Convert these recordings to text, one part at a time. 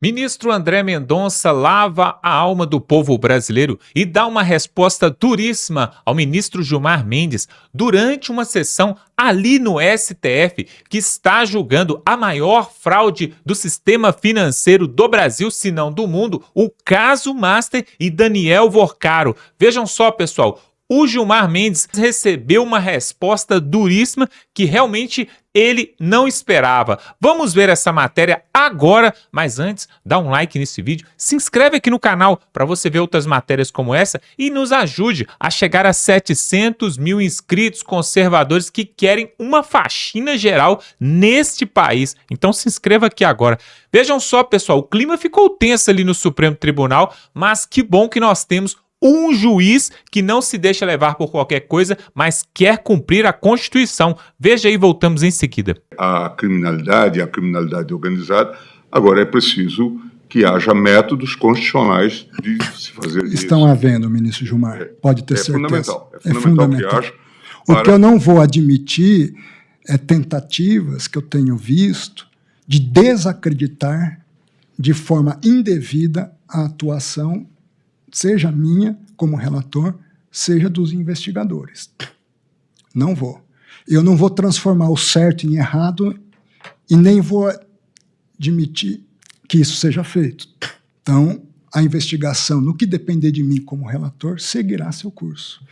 Ministro André Mendonça lava a alma do povo brasileiro e dá uma resposta duríssima ao ministro Gilmar Mendes durante uma sessão ali no STF, que está julgando a maior fraude do sistema financeiro do Brasil, se não do mundo, o caso Master e Daniel Vorcaro. Vejam só, pessoal. O Gilmar Mendes recebeu uma resposta duríssima que realmente ele não esperava. Vamos ver essa matéria agora, mas antes, dá um like nesse vídeo, se inscreve aqui no canal para você ver outras matérias como essa e nos ajude a chegar a 700 mil inscritos conservadores que querem uma faxina geral neste país. Então se inscreva aqui agora. Vejam só, pessoal, o clima ficou tenso ali no Supremo Tribunal, mas que bom que nós temos um juiz que não se deixa levar por qualquer coisa, mas quer cumprir a Constituição. Veja aí, voltamos em seguida. A criminalidade organizada, agora é preciso que haja métodos constitucionais de se fazer isso. Estão havendo, ministro Gilmar, pode ter certeza. É fundamental que haja. O que eu não vou admitir é tentativas que eu tenho visto de desacreditar de forma indevida a atuação, seja minha como relator, seja dos investigadores. Não vou. Eu não vou transformar o certo em errado e nem vou admitir que isso seja feito. Então, a investigação, no que depender de mim como relator, seguirá seu curso.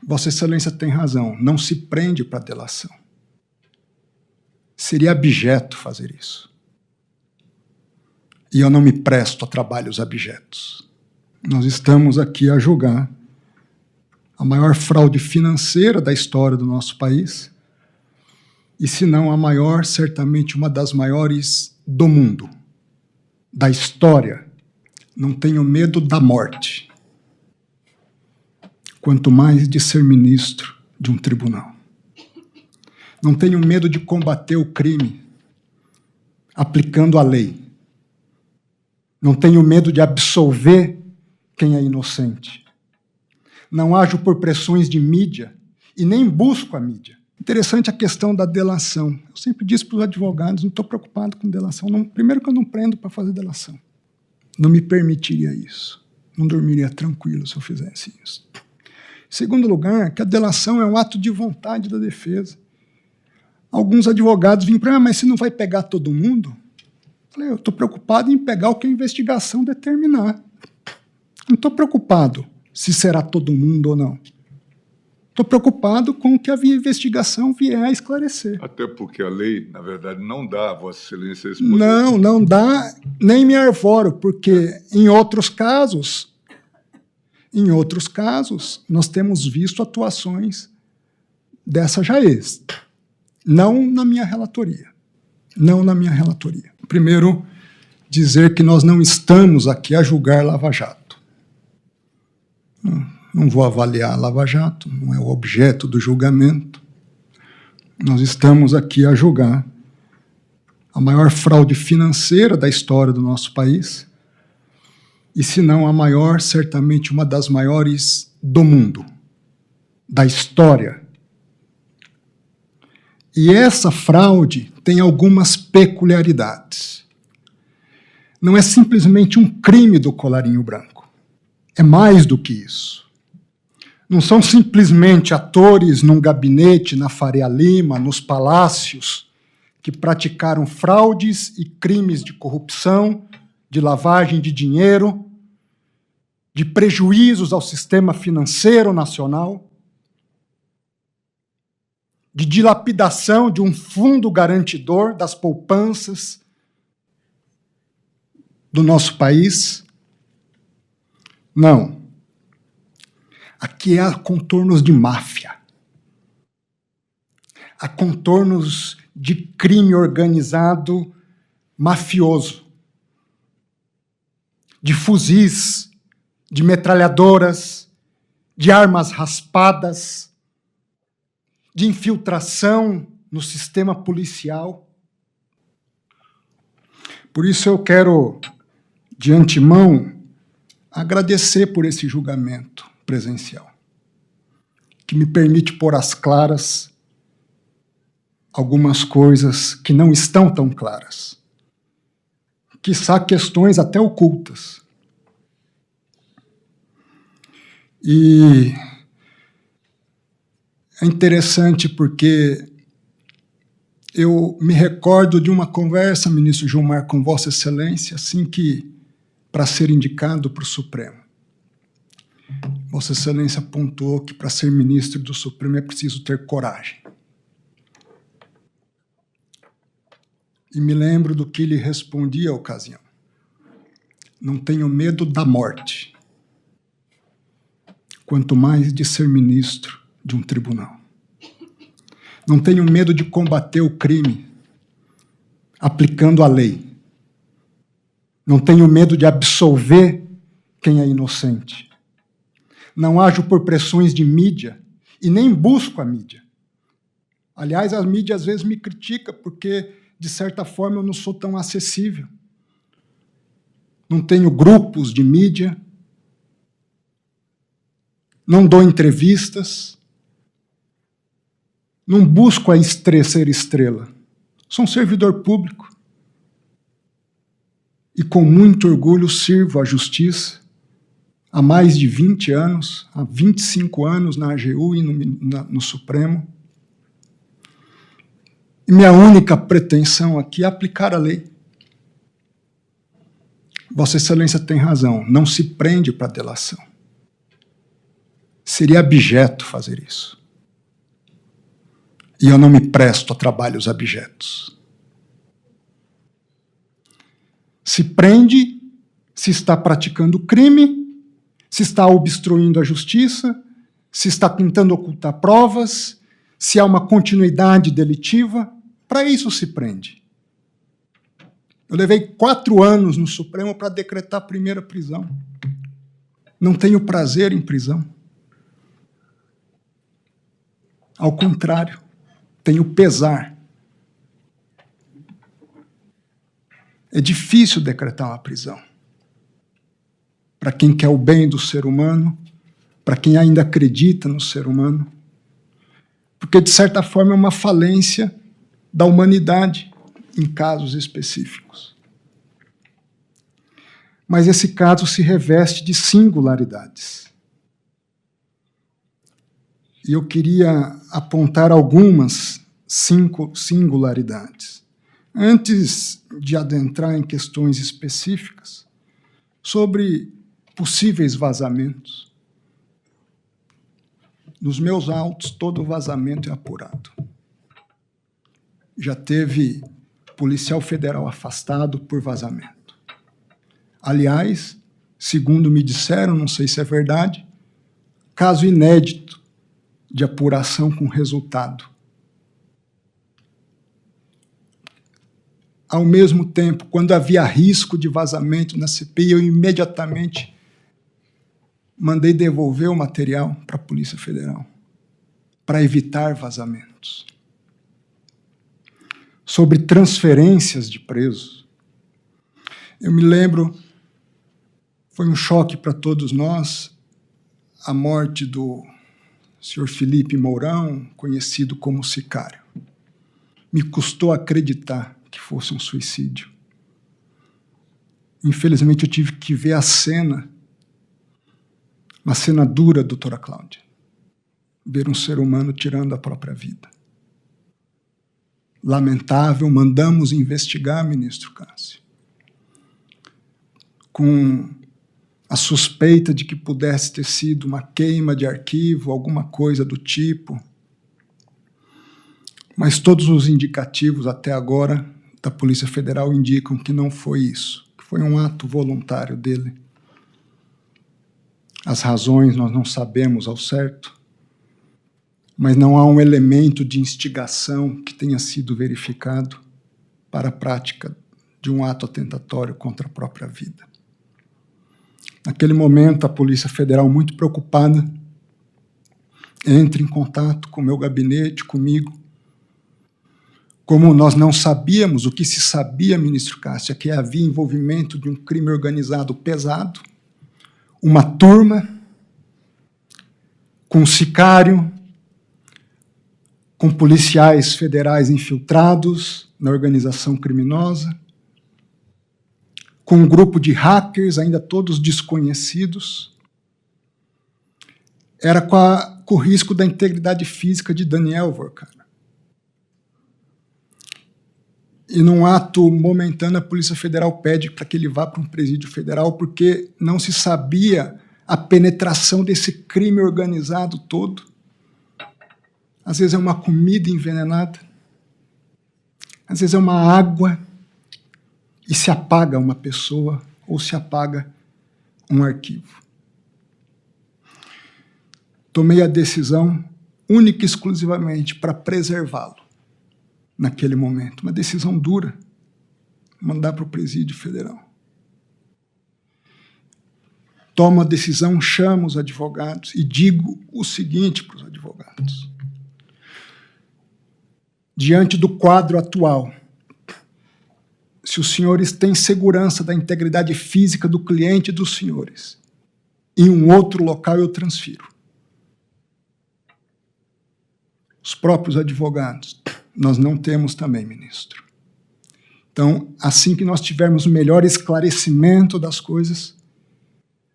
Vossa Excelência tem razão, não se prende para delação. Seria abjeto fazer isso. E eu não me presto a trabalhos abjetos. Nós estamos aqui a julgar a maior fraude financeira da história do nosso país, e se não a maior, certamente uma das maiores do mundo, da história. Não tenho medo da morte, quanto mais de ser ministro de um tribunal. Não tenho medo de combater o crime, aplicando a lei. Não tenho medo de absolver quem é inocente. Não ajo por pressões de mídia e nem busco a mídia. Interessante a questão da delação. Eu sempre disse para os advogados, não estou preocupado com delação. Não, primeiro que eu não prendo para fazer delação. Não me permitiria isso. Não dormiria tranquilo se eu fizesse isso. Em segundo lugar, que a delação é um ato de vontade da defesa. Alguns advogados vêm para mim, mas você não vai pegar todo mundo? Eu falei, eu estou preocupado em pegar o que a investigação determinar. Não estou preocupado se será todo mundo ou não. Estou preocupado com o que a investigação vier a esclarecer. Até porque a lei, na verdade, não dá a Vossa Excelência esse poder. Não dá, nem me arvoro, porque em outros casos, nós temos visto atuações dessa jaez. Não na minha relatoria. Não na minha relatoria. Primeiro, dizer que nós não estamos aqui a julgar Lava Jato. Não vou avaliar a Lava Jato, não é o objeto do julgamento. Nós estamos aqui a julgar a maior fraude financeira da história do nosso país, e se não a maior, certamente uma das maiores do mundo, da história. E essa fraude tem algumas peculiaridades. Não é simplesmente um crime do colarinho branco. É mais do que isso. Não são simplesmente atores num gabinete, na Faria Lima, nos palácios, que praticaram fraudes e crimes de corrupção, de lavagem de dinheiro, de prejuízos ao sistema financeiro nacional, de dilapidação de um fundo garantidor das poupanças do nosso país. Não. Aqui há contornos de máfia. Há contornos de crime organizado mafioso. De fuzis, de metralhadoras, de armas raspadas, de infiltração no sistema policial. Por isso eu quero, de antemão, agradecer por esse julgamento presencial, que me permite pôr às claras algumas coisas que não estão tão claras. quiçá questões até ocultas. E é interessante porque eu me recordo de uma conversa, ministro Gilmar, com Vossa Excelência, assim que, para ser indicado para o Supremo. Vossa Excelência pontuou que para ser ministro do Supremo é preciso ter coragem. E me lembro do que lhe respondi à ocasião. Não tenho medo da morte, quanto mais de ser ministro de um tribunal. Não tenho medo de combater o crime aplicando a lei. Não tenho medo de absolver quem é inocente. Não ajo por pressões de mídia e nem busco a mídia. Aliás, a mídia às vezes me critica porque, de certa forma, eu não sou tão acessível. Não tenho grupos de mídia, não dou entrevistas, não busco ser estrela. Sou um servidor público e com muito orgulho sirvo à justiça há mais de 20 anos, há 25 anos na AGU e no Supremo. E minha única pretensão aqui é aplicar a lei. Vossa Excelência tem razão, não se prende para delação. Seria abjeto fazer isso. E eu não me presto a trabalhos abjetos. Se prende se está praticando crime, se está obstruindo a justiça, se está tentando ocultar provas, se há uma continuidade delitiva. Para isso se prende. Eu levei 4 anos no Supremo para decretar a primeira prisão. Não tenho prazer em prisão. Ao contrário, tenho pesar. É difícil decretar uma prisão. Para quem quer o bem do ser humano, para quem ainda acredita no ser humano, porque, de certa forma, é uma falência da humanidade em casos específicos. Mas esse caso se reveste de singularidades. E eu queria apontar algumas singularidades. Antes de adentrar em questões específicas sobre possíveis vazamentos. Nos meus autos, todo vazamento é apurado. Já teve policial federal afastado por vazamento. Aliás, segundo me disseram, não sei se é verdade, caso inédito de apuração com resultado. Ao mesmo tempo, quando havia risco de vazamento na CPI, eu imediatamente mandei devolver o material para a Polícia Federal, para evitar vazamentos. Sobre transferências de presos, eu me lembro, foi um choque para todos nós, a morte do senhor Felipe Mourão, conhecido como Sicário. Me custou acreditar que fosse um suicídio. Infelizmente, eu tive que ver a cena, uma cena dura, doutora Cláudia, ver um ser humano tirando a própria vida. Lamentável, mandamos investigar, ministro Cássio, com a suspeita de que pudesse ter sido uma queima de arquivo, alguma coisa do tipo. Mas todos os indicativos até agora da Polícia Federal indicam que não foi isso, que foi um ato voluntário dele. As razões nós não sabemos ao certo, mas não há um elemento de instigação que tenha sido verificado para a prática de um ato atentatório contra a própria vida. Naquele momento, a Polícia Federal, muito preocupada, entra em contato com o meu gabinete, comigo. Como nós não sabíamos, o que se sabia, ministro Cássio, é que havia envolvimento de um crime organizado pesado, uma turma com sicário, com policiais federais infiltrados na organização criminosa, com um grupo de hackers, ainda todos desconhecidos. Era com o risco da integridade física de Daniel Vorcaro. E num ato momentâneo, a Polícia Federal pede para que ele vá para um presídio federal, porque não se sabia a penetração desse crime organizado todo. Às vezes é uma comida envenenada, às vezes é uma água, e se apaga uma pessoa ou se apaga um arquivo. Tomei a decisão única e exclusivamente para preservá-lo naquele momento. Uma decisão dura, mandar para o presídio federal. Tomo a decisão, chamo os advogados e digo o seguinte para os advogados. Diante do quadro atual, se os senhores têm segurança da integridade física do cliente dos senhores, em um outro local eu transfiro. Os próprios advogados, nós não temos também, ministro. Então, assim que nós tivermos o melhor esclarecimento das coisas,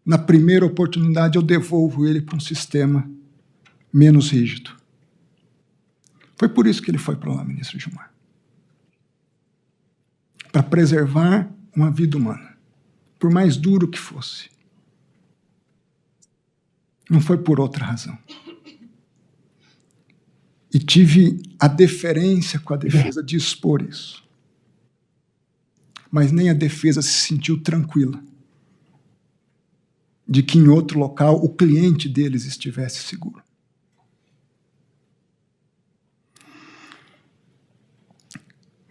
na primeira oportunidade eu devolvo ele para um sistema menos rígido. Foi por isso que ele foi para lá, ministro Gilmar. Para preservar uma vida humana, por mais duro que fosse. Não foi por outra razão. E tive a deferência com a defesa de expor isso. Mas nem a defesa se sentiu tranquila de que em outro local o cliente deles estivesse seguro.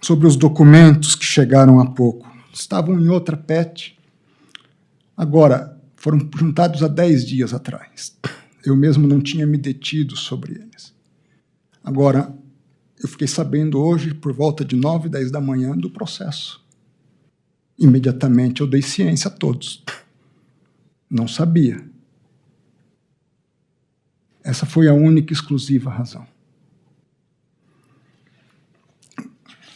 Sobre os documentos que chegaram há pouco, estavam em outra PET, agora foram juntados há 10 dias atrás. Eu mesmo não tinha me detido sobre eles. Agora, eu fiquei sabendo hoje, por volta de 9, 10 da manhã, do processo. Imediatamente eu dei ciência a todos. Não sabia. Essa foi a única e exclusiva razão.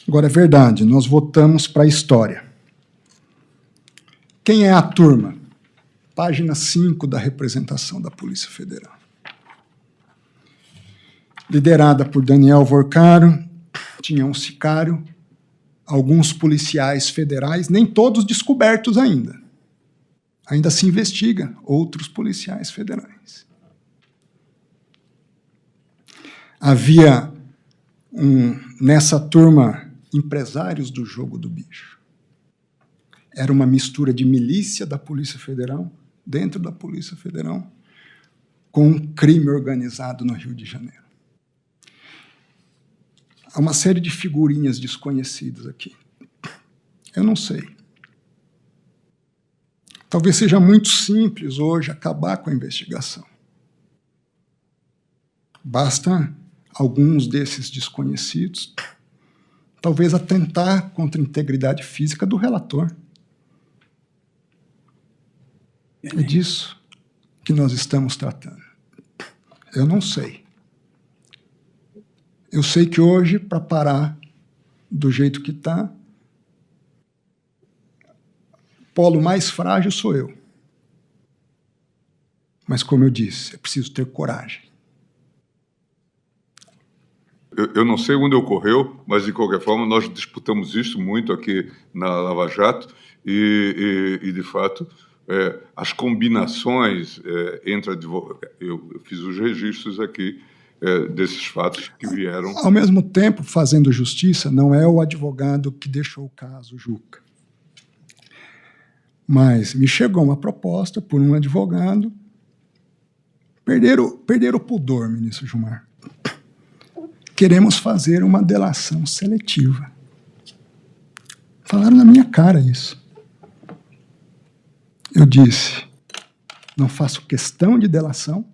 Agora, é verdade, nós votamos para a história. Quem é a turma? Página 5 da representação da Polícia Federal. Liderada por Daniel Vorcaro, tinha um sicário, alguns policiais federais, nem todos descobertos ainda. Ainda se investiga outros policiais federais. Havia nessa turma empresários do jogo do bicho. Era uma mistura de milícia da Polícia Federal, dentro da Polícia Federal, com crime organizado no Rio de Janeiro. Há uma série de figurinhas desconhecidas aqui. Eu não sei. Talvez seja muito simples hoje acabar com a investigação. Basta alguns desses desconhecidos, talvez atentar contra a integridade física do relator. É disso que nós estamos tratando. Eu não sei. Eu sei que hoje, para parar do jeito que está, o polo mais frágil sou eu. Mas, como eu disse, é preciso ter coragem. Eu não sei onde ocorreu, mas, de qualquer forma, nós disputamos isso muito aqui na Lava Jato e de fato, as combinações entre advogados... Eu fiz os registros aqui desses fatos que vieram... Ao mesmo tempo, fazendo justiça, não é o advogado que deixou o caso, Juca. Mas me chegou uma proposta por um advogado. Perderam o pudor, ministro Gilmar. Queremos fazer uma delação seletiva. Falaram na minha cara isso. Eu disse, não faço questão de delação.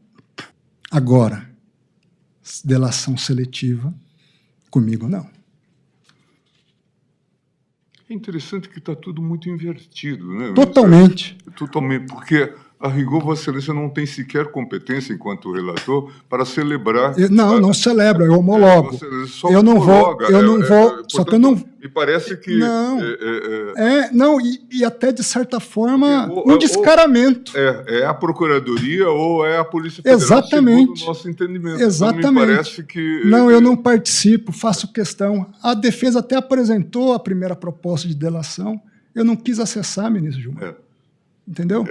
Agora, delação seletiva, comigo não. É interessante que está tudo muito invertido, né? Totalmente. Totalmente, porque, a rigor, Vossa Excelência não tem sequer competência, enquanto relator, para celebrar... Não celebro, eu homologo. Só eu não homologa, vou, só que eu não... Me Me parece que... Não, não, e até de certa forma um descaramento. É a Procuradoria ou é a Polícia Federal, Exatamente. segundo o nosso entendimento. Exatamente. Então, me parece que... Não, eu não participo, faço questão. A defesa até apresentou a primeira proposta de delação. Eu não quis acessar, ministro Gilmar. Entendeu?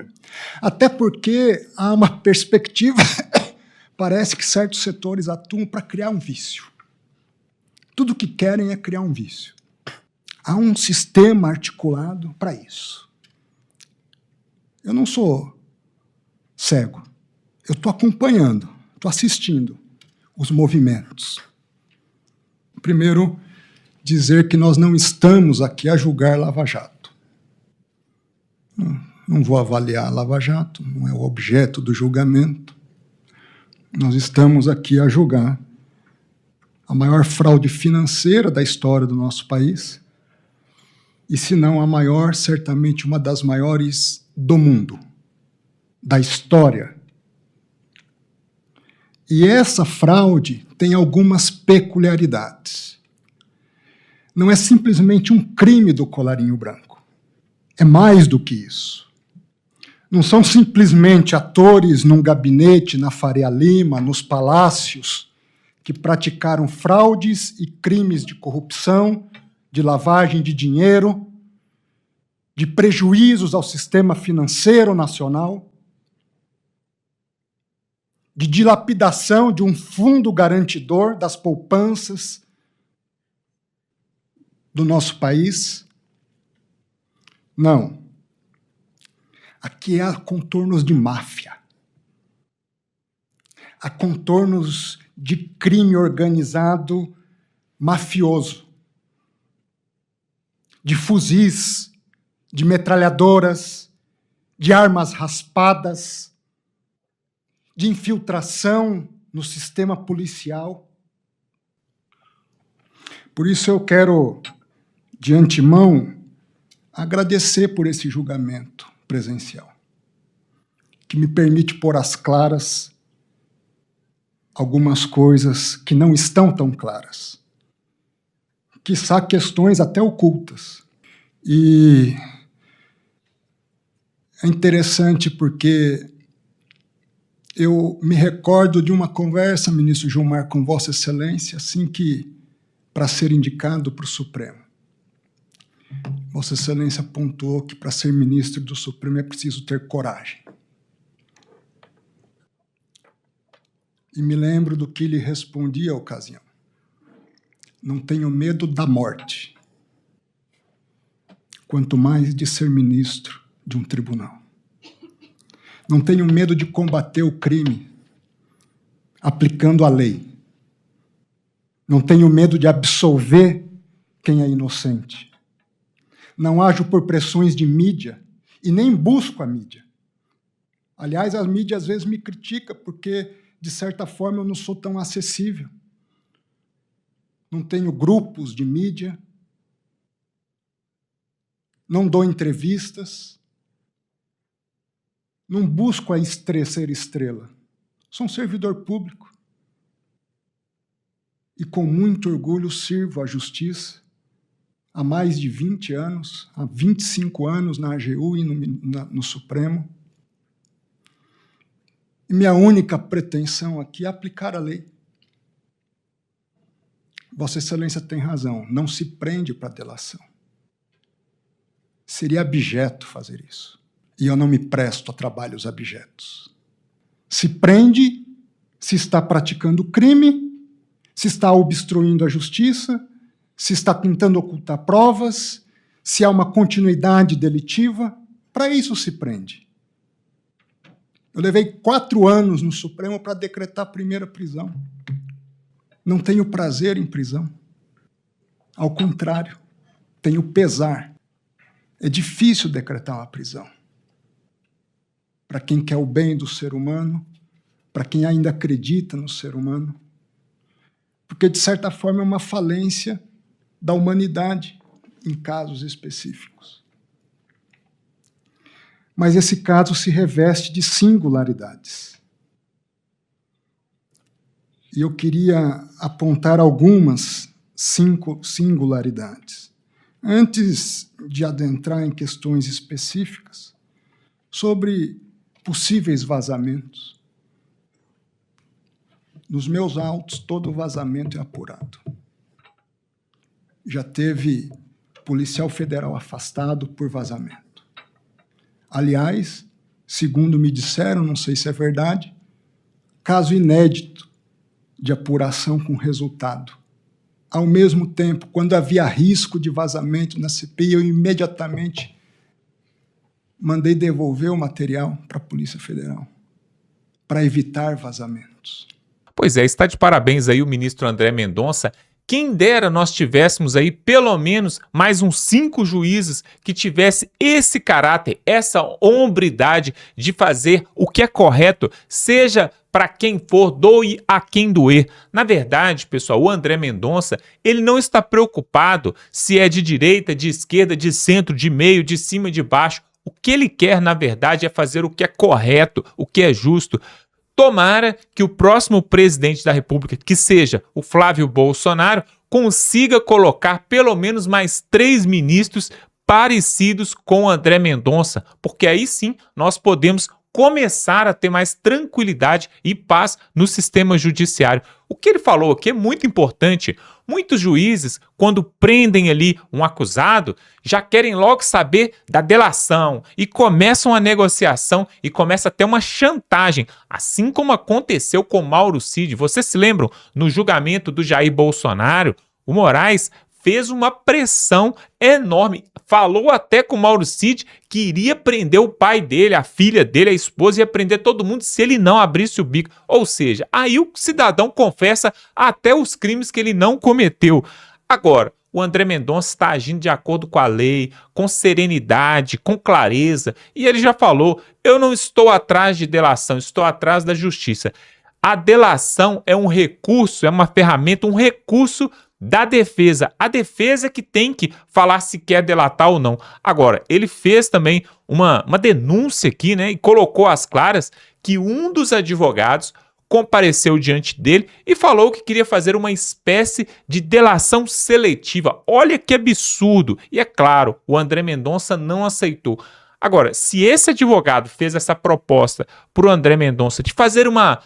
Até porque há uma perspectiva... Parece que certos setores atuam para criar um vício. Tudo que querem é criar um vício. Há um sistema articulado para isso. Eu não sou cego. Eu estou acompanhando, estou assistindo os movimentos. Primeiro, dizer que nós não estamos aqui a julgar Lava Jato. Não vou avaliar Lava Jato, não é o objeto do julgamento. Nós estamos aqui a julgar a maior fraude financeira da história do nosso país, e se não a maior, certamente uma das maiores do mundo, da história. E essa fraude tem algumas peculiaridades. Não é simplesmente um crime do colarinho branco, é mais do que isso. Não são simplesmente atores num gabinete na Faria Lima, nos palácios, que praticaram fraudes e crimes de corrupção, de lavagem de dinheiro, de prejuízos ao sistema financeiro nacional, de dilapidação de um fundo garantidor das poupanças do nosso país. Não. Aqui há contornos de máfia, há contornos de crime organizado mafioso, de fuzis, de metralhadoras, de armas raspadas, de infiltração no sistema policial. Por isso eu quero, de antemão, agradecer por esse julgamento presencial, que me permite pôr às claras algumas coisas que não estão tão claras, quiçá questões até ocultas. E é interessante porque eu me recordo de uma conversa, ministro Gilmar, com Vossa Excelência, assim que, para ser indicado para o Supremo. Vossa Excelência pontuou que para ser ministro do Supremo é preciso ter coragem. E me lembro do que lhe respondi à ocasião. Não tenho medo da morte, quanto mais de ser ministro de um tribunal. Não tenho medo de combater o crime aplicando a lei. Não tenho medo de absolver quem é inocente. Não ajo por pressões de mídia e nem busco a mídia. Aliás, a mídia às vezes me critica porque, de certa forma, eu não sou tão acessível. Não tenho grupos de mídia, não dou entrevistas, não busco ser estrela. Sou um servidor público e, com muito orgulho, sirvo à justiça há mais de 20 anos, há 25 anos na AGU e no Supremo. E minha única pretensão aqui é aplicar a lei. Vossa Excelência tem razão, não se prende para delação. Seria abjeto fazer isso. E eu não me presto a trabalhos abjetos. Se prende se está praticando crime, se está obstruindo a justiça, se está tentando ocultar provas, se há uma continuidade delitiva. Para isso se prende. Eu levei 4 anos no Supremo para decretar a primeira prisão. Não tenho prazer em prisão. Ao contrário, tenho pesar. É difícil decretar uma prisão. Para quem quer o bem do ser humano, para quem ainda acredita no ser humano, porque, de certa forma, é uma falência da humanidade em casos específicos. Mas esse caso se reveste de singularidades. E eu queria apontar algumas 5 singularidades. Antes de adentrar em questões específicas sobre possíveis vazamentos, nos meus autos, todo vazamento é apurado. Já teve policial federal afastado por vazamento. Aliás, segundo me disseram, não sei se é verdade, caso inédito de apuração com resultado. Ao mesmo tempo, quando havia risco de vazamento na CPI, eu imediatamente mandei devolver o material para a Polícia Federal, para evitar vazamentos. Pois é, está de parabéns aí o ministro André Mendonça. Quem dera nós tivéssemos aí pelo menos mais uns 5 juízes que tivesse esse caráter, essa hombridade de fazer o que é correto, seja para quem for, doe a quem doer. Na verdade, pessoal, o André Mendonça, ele não está preocupado se é de direita, de esquerda, de centro, de meio, de cima, de baixo. O que ele quer, na verdade, é fazer o que é correto, o que é justo. Tomara que o próximo presidente da República, que seja o Flávio Bolsonaro, consiga colocar pelo menos mais 3 ministros parecidos com o André Mendonça, porque aí sim nós podemos começar a ter mais tranquilidade e paz no sistema judiciário. O que ele falou aqui é muito importante. Muitos juízes, quando prendem ali um acusado, já querem logo saber da delação e começam a negociação e começa a ter uma chantagem, assim como aconteceu com Mauro Cid. Vocês se lembram, no julgamento do Jair Bolsonaro, o Moraes fez uma pressão enorme, falou até com o Mauro Cid que iria prender o pai dele, a filha dele, a esposa, ia prender todo mundo se ele não abrisse o bico. Ou seja, aí o cidadão confessa até os crimes que ele não cometeu. Agora, o André Mendonça está agindo de acordo com a lei, com serenidade, com clareza, e ele já falou, eu não estou atrás de delação, estou atrás da justiça. A delação é um recurso, é uma ferramenta, um recurso da defesa. A defesa que tem que falar se quer delatar ou não. Agora, ele fez também uma denúncia aqui, né, e colocou às claras que um dos advogados compareceu diante dele e falou que queria fazer uma espécie de delação seletiva. Olha que absurdo! E é claro, o André Mendonça não aceitou. Agora, se esse advogado fez essa proposta para o André Mendonça de fazer uma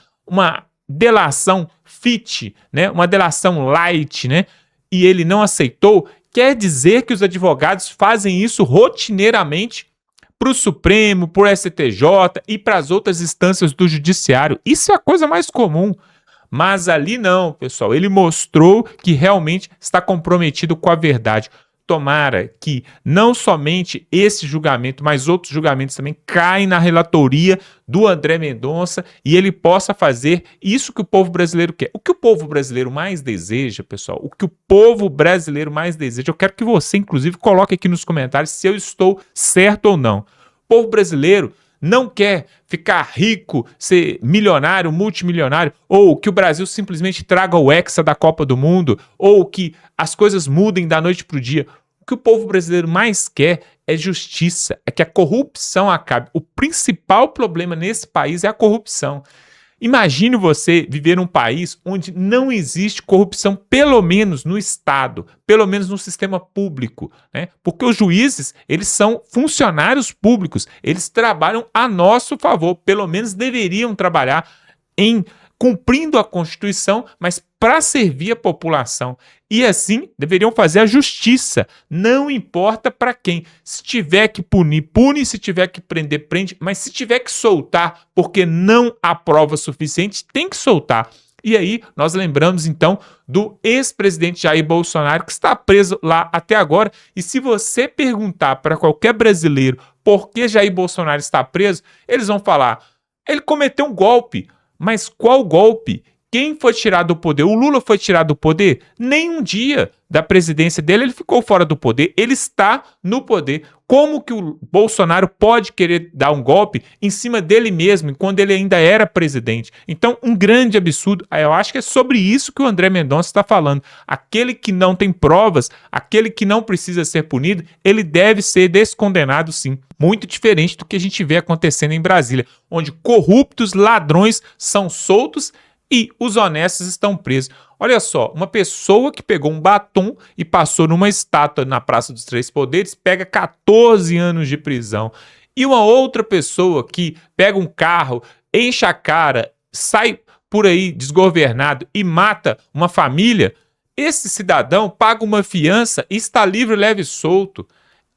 delação fit, né, uma delação light, né, e ele não aceitou, quer dizer que os advogados fazem isso rotineiramente para o Supremo, para o STJ e para as outras instâncias do Judiciário. Isso é a coisa mais comum. Mas ali não, pessoal. Ele mostrou que realmente está comprometido com a verdade. Tomara que não somente esse julgamento, mas outros julgamentos também caem na relatoria do André Mendonça e ele possa fazer isso que o povo brasileiro quer. O que o povo brasileiro mais deseja, pessoal, o que o povo brasileiro mais deseja, eu quero que você, inclusive, coloque aqui nos comentários se eu estou certo ou não. O povo brasileiro não quer ficar rico, ser milionário, multimilionário, ou que o Brasil simplesmente traga o Hexa da Copa do Mundo, ou que as coisas mudem da noite para o dia. O que o povo brasileiro mais quer é justiça, é que a corrupção acabe. O principal problema nesse país é a corrupção. Imagine você viver num país onde não existe corrupção, pelo menos no Estado, pelo menos no sistema público, né? Porque os juízes, eles são funcionários públicos, eles trabalham a nosso favor, pelo menos deveriam trabalhar cumprindo a Constituição, mas para servir a população. E assim, deveriam fazer a justiça, não importa para quem. Se tiver que punir, pune, se tiver que prender, prende, mas se tiver que soltar porque não há prova suficiente, tem que soltar. E aí, nós lembramos então do ex-presidente Jair Bolsonaro, que está preso lá até agora. E se você perguntar para qualquer brasileiro por que Jair Bolsonaro está preso, eles vão falar, ele cometeu um golpe. Mas qual golpe? Quem foi tirado do poder? O Lula foi tirado do poder? Nem um dia da presidência dele ele ficou fora do poder. Ele está no poder. Como que o Bolsonaro pode querer dar um golpe em cima dele mesmo, quando ele ainda era presidente? Então, um grande absurdo. Eu acho que é sobre isso que o André Mendonça está falando. Aquele que não tem provas, aquele que não precisa ser punido, ele deve ser descondenado, sim. Muito diferente do que a gente vê acontecendo em Brasília, onde corruptos, ladrões são soltos e os honestos estão presos. Olha só, uma pessoa que pegou um batom e passou numa estátua na Praça dos Três Poderes pega 14 anos de prisão. E uma outra pessoa que pega um carro, enche a cara, sai por aí desgovernado e mata uma família, esse cidadão paga uma fiança e está livre, leve e solto.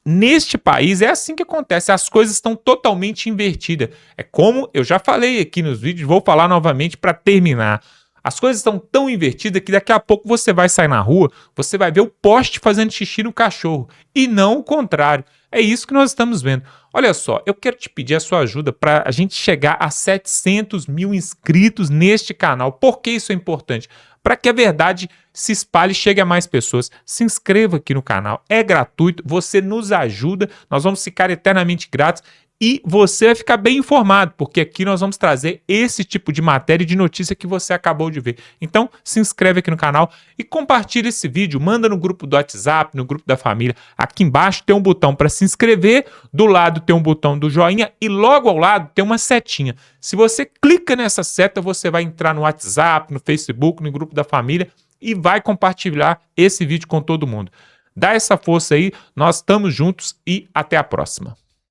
Neste país é assim que acontece, as coisas estão totalmente invertidas. É como eu já falei aqui nos vídeos, vou falar novamente para terminar. As coisas estão tão invertidas que daqui a pouco você vai sair na rua, você vai ver o poste fazendo xixi no cachorro e não o contrário. É isso que nós estamos vendo. Olha só, eu quero te pedir a sua ajuda para a gente chegar a 700 mil inscritos neste canal. Por que isso é importante? Para que a verdade se espalhe e chegue a mais pessoas. Se inscreva aqui no canal, é gratuito, você nos ajuda, nós vamos ficar eternamente gratos e você vai ficar bem informado, porque aqui nós vamos trazer esse tipo de matéria e de notícia que você acabou de ver. Então, se inscreve aqui no canal e compartilha esse vídeo, manda no grupo do WhatsApp, no grupo da família. Aqui embaixo tem um botão para se inscrever, do lado tem um botão do joinha e logo ao lado tem uma setinha. Se você clica nessa seta, você vai entrar no WhatsApp, no Facebook, no grupo da família e vai compartilhar esse vídeo com todo mundo. Dá essa força aí, nós estamos juntos e até a próxima.